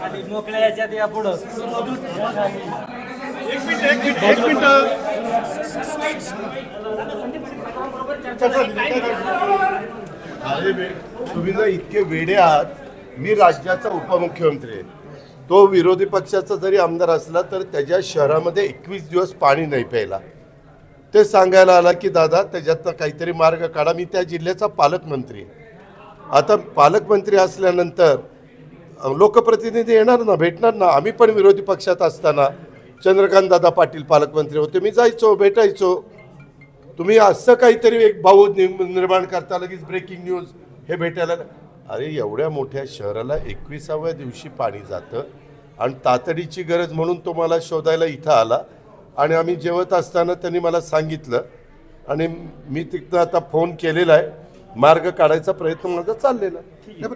आणि मोकळ्या याच्यात या पुढं एक मिनिट अरे तुम्ही ना इतके वेडे आहात. मी राज्याचा उपमुख्यमंत्री आहे. तो विरोधी पक्षाचा जरी आमदार असला तर त्याच्या शहरामध्ये 21 दिवस पाणी नाही प्यायला. ते सांगायला आला की दादा त्याच्यातनं काहीतरी मार्ग काढा. मी त्या जिल्ह्याचा पालकमंत्री आहे. आता पालकमंत्री असल्यानंतर लोकप्रतिनिधी येणार ना, भेटणार ना. आम्ही पण विरोधी पक्षात असताना चंद्रकांत दादा पाटील पालकमंत्री होते, मी जायचो, भेटायचो. तुम्ही असं काहीतरी एक भाऊ निर्माण करता, लगेच ब्रेकिंग न्यूज हे भेटायला. अरे एवढ्या मोठ्या शहराला 21व्या दिवशी पाणी जातं आणि तातडीची गरज म्हणून तो मला शोधायला इथं आला. आणि आम्ही जेवत असताना त्यांनी मला सांगितलं आणि मी तिथं आता फोन केलेला आहे. मार्ग काढायचा प्रयत्न माझा चाललेला आहे.